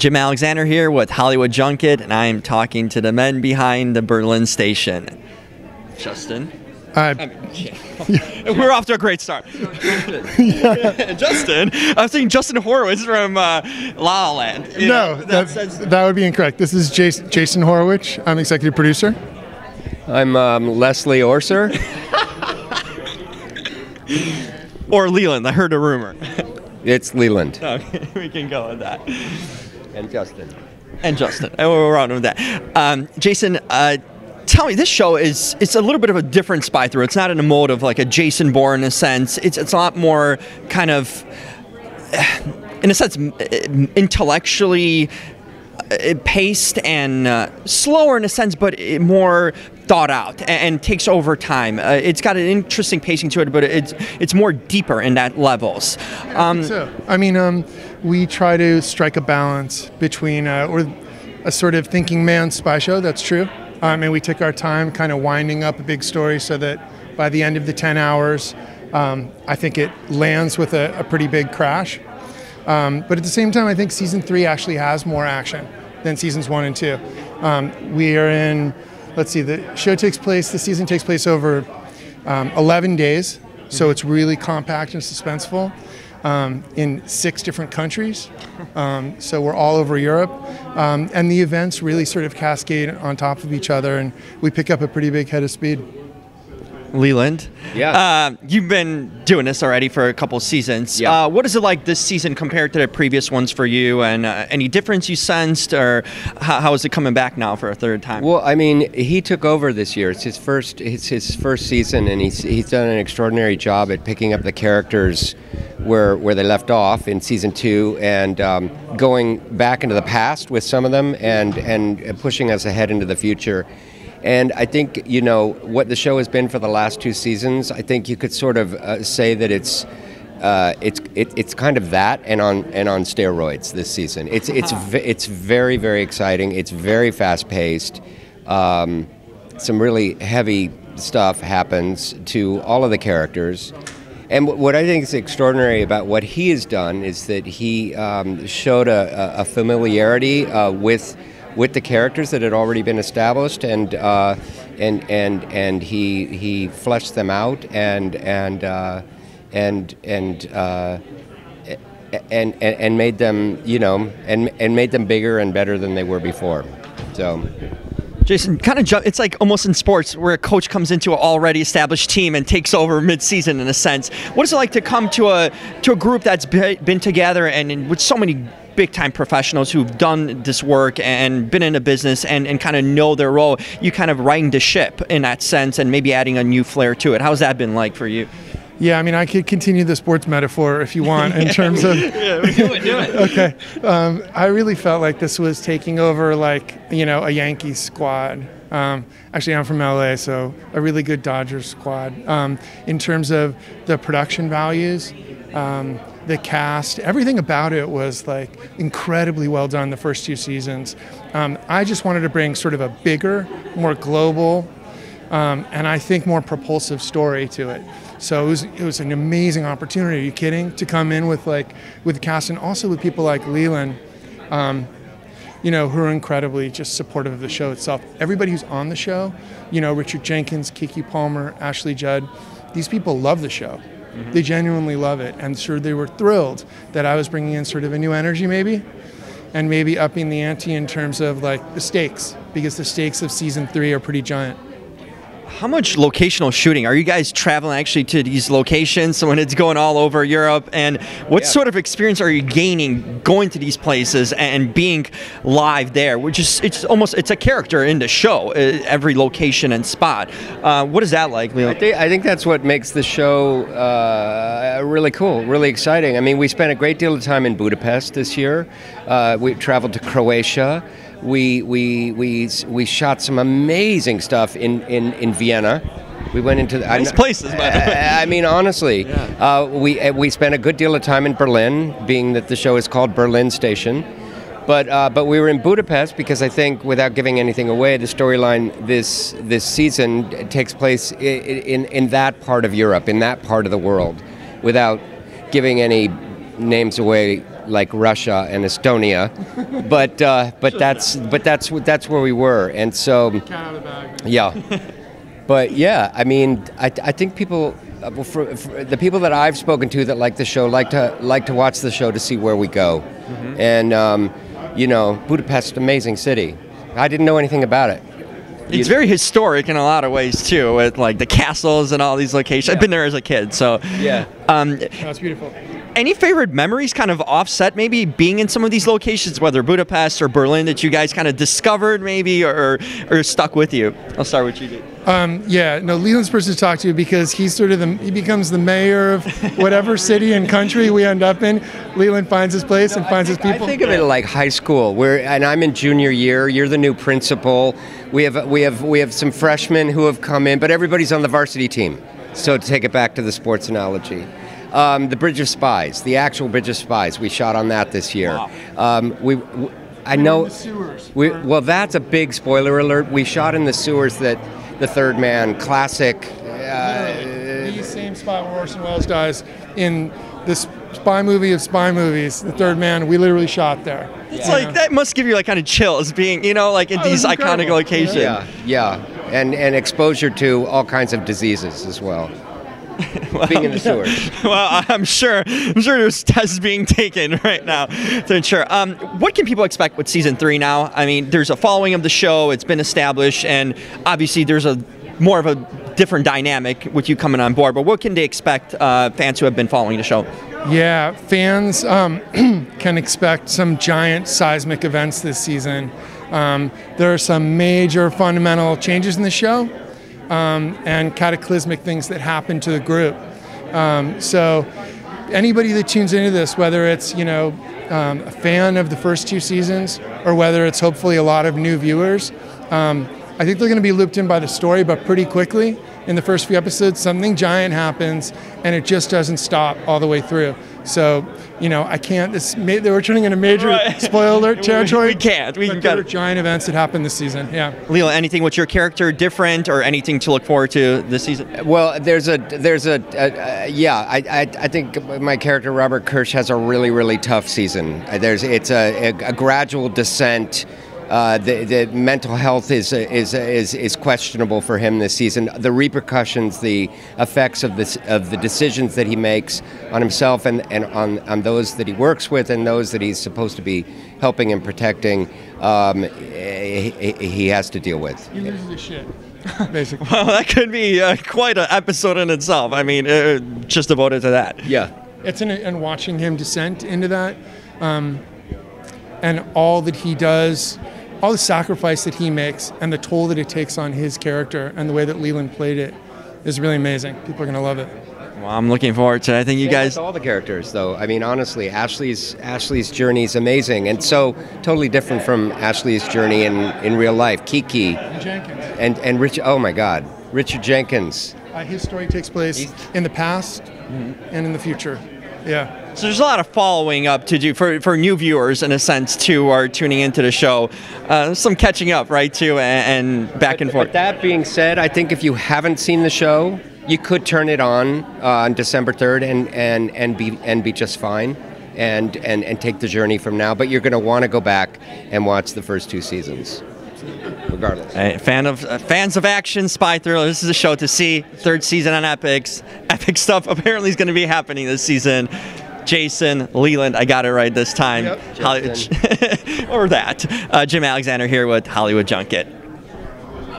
Jim Alexander here with Hollywood Junket, and I am talking to the men behind the Berlin station. Justin. We're off to a great start. Justin. I was thinking Jason Horwitch from La La Land. That would be incorrect. This is Jason Horwitch. I'm executive producer. I'm Leland Orser. Or Leland. I heard a rumor. It's Leland. Okay, we can go with that. And Justin. And we're on with that. Jason, tell me, this show it's a little bit of a different spy thriller. It's not in a mode of like a Jason Bourne in a sense. It's a lot more kind of, in a sense, intellectually paced and slower in a sense, but more thought out and takes over time. It's got an interesting pacing to it, but it's more deeper in that levels. I mean, we try to strike a balance between we're a sort of thinking man spy show. That's true, and we take our time, kind of winding up a big story, so that by the end of the 10 hours, I think it lands with a pretty big crash. But at the same time, I think season 3 actually has more action than seasons 1 and 2. We are in, let's see, the season takes place over 11 days, so it's really compact and suspenseful, in 6 different countries. So we're all over Europe, and the events really sort of cascade on top of each other, and we pick up a pretty big head of speed. Leland, yeah, you've been doing this already for a couple seasons. Yeah. What is it like this season compared to the previous ones for you? And any difference you sensed, or how is it coming back now for a third time? Well, I mean, he took over this year. It's his first season, and he's done an extraordinary job at picking up the characters where they left off in season 2, and going back into the past with some of them, and pushing us ahead into the future. And I think, you know, what the show has been for the last 2 seasons, I think you could sort of say that it's kind of that and on steroids this season. It's very, very exciting. It's very fast paced. Some really heavy stuff happens to all of the characters. And what I think is extraordinary about what he has done is that he showed a familiarity with the characters that had already been established, and he fleshed them out and made them, you know, and made them bigger and better than they were before. So. Jason, it's like almost in sports where a coach comes into an already established team and takes over mid-season in a sense. What is it like to come to a group that's been together and with so many big-time professionals who've done this work and been in the business and kind of know their role? You kind of riding the ship in that sense and maybe adding a new flair to it. How's that been like for you? Yeah, I mean, I could continue the sports metaphor if you want in terms of... Yeah, do it. Okay. I really felt like this was taking over, like, you know, a Yankees squad. Actually, I'm from LA, so a really good Dodgers squad. In terms of the production values, the cast, everything about it was like incredibly well done the first 2 seasons. I just wanted to bring sort of a bigger, more global, and I think more propulsive story to it. So it was an amazing opportunity. Are you kidding? To come in with the cast, and also with people like Leland, you know, who are incredibly just supportive of the show itself. Everybody who's on the show, you know, Richard Jenkins, Kiki Palmer, Ashley Judd, these people love the show. Mm-hmm. They genuinely love it, and sure, they were thrilled that I was bringing in sort of a new energy maybe, and maybe upping the ante in terms of like the stakes, because the stakes of season 3 are pretty giant. How much locational shooting? Are you guys traveling actually to these locations so when it's going all over Europe? And what sort of experience are you gaining going to these places and being live there? Which is, it's a character in the show, every location and spot. What is that like, Leland? I think that's what makes the show really cool, really exciting. I mean, we spent a great deal of time in Budapest this year. We traveled to Croatia. We shot some amazing stuff in Vienna. We went into nice places, by the way. I mean, honestly, yeah. We spent a good deal of time in Berlin, being that the show is called Berlin Station. But we were in Budapest because I think, without giving anything away, the storyline this season takes place in that part of Europe, in that part of the world, without giving any names away like Russia and Estonia, but that's where we were, and so Cat out of the bag. yeah. But yeah, I mean, I think people, for the people that I've spoken to that like the show, like to watch the show to see where we go, and you know, Budapest, amazing city. I didn't know anything about it. It's very historic in a lot of ways too, with like the castles and all these locations. Yeah. I've been there as a kid, so Yeah. That's beautiful. Any favorite memories kind of offset maybe being in some of these locations, whether Budapest or Berlin, that you guys kind of discovered maybe or stuck with you? I'll start with you, dude. Yeah, no, Leland's the person to talk to because he's sort of he becomes the mayor of whatever city and country we end up in. Leland finds his place and finds his people. I think of it like high school, and I'm in junior year. You're the new principal. We have some freshmen who have come in, but everybody's on the varsity team. So to take it back to the sports analogy. The Bridge of Spies, the actual Bridge of Spies, we shot on that this year. Wow. I know. The sewers. Well, that's a big spoiler alert. We shot in the sewers that the Third Man, classic. The same spot where Orson Welles dies in this spy movie of spy movies, The Third Man. We literally shot there. It's like, that must give you like kind of chills being, you know, like in these iconic locations. Yeah, and exposure to all kinds of diseases as well. Well, being in the sewers. Well, I'm sure there's tests being taken right now to ensure. What can people expect with season 3 now? I mean, there's a following of the show. It's been established, and obviously there's a more of a different dynamic with you coming on board. But what can they expect, fans who have been following the show? Yeah, fans can expect some giant seismic events this season. There are some major fundamental changes in the show. And cataclysmic things that happen to the group. So anybody that tunes into this, whether it's a fan of the first 2 seasons or whether it's hopefully a lot of new viewers, I think they're going to be looped in by the story, but pretty quickly. In the first few episodes, something giant happens, and it just doesn't stop all the way through. So, I can't. They were turning into major spoiler alert territory. We can't. There are giant events that happen this season. Yeah. Leland, anything with your character different, or anything to look forward to this season? Well, I think my character Robert Kirsch has a really tough season. It's a gradual descent. The mental health is questionable for him this season. The repercussions, the effects of the decisions that he makes on himself and on those that he works with and those that he's supposed to be helping and protecting, he has to deal with. He loses his shit, basically. Well, that could be quite an episode in itself. I mean, just devoted to that. Yeah. And watching him descend into that, and all that he does, all the sacrifice that he makes and the toll that it takes on his character and the way that Leland played it is really amazing. People are going to love it. Well, I'm looking forward to it. I think you guys... all the characters, though. I mean, honestly, Ashley's journey is amazing and so totally different from Ashley's journey in real life. Kiki. And Jenkins. And Richard, oh my God, Richard Jenkins. His story takes place in the past and in the future. Yeah. So there's a lot of following up to do for new viewers, in a sense, too, who are tuning into the show. Some catching up, right, too, and back and forth. But that being said, I think if you haven't seen the show, you could turn it on December 3rd and be just fine and take the journey from now. But you're going to want to go back and watch the first 2 seasons. Regardless. Fans of action, spy thriller, this is a show to see. 3rd season on EPIX. EPIX stuff apparently is going to be happening this season. Jason, Leland, I got it right this time. Yep. Or that. Jim Alexander here with Hollywood Junket.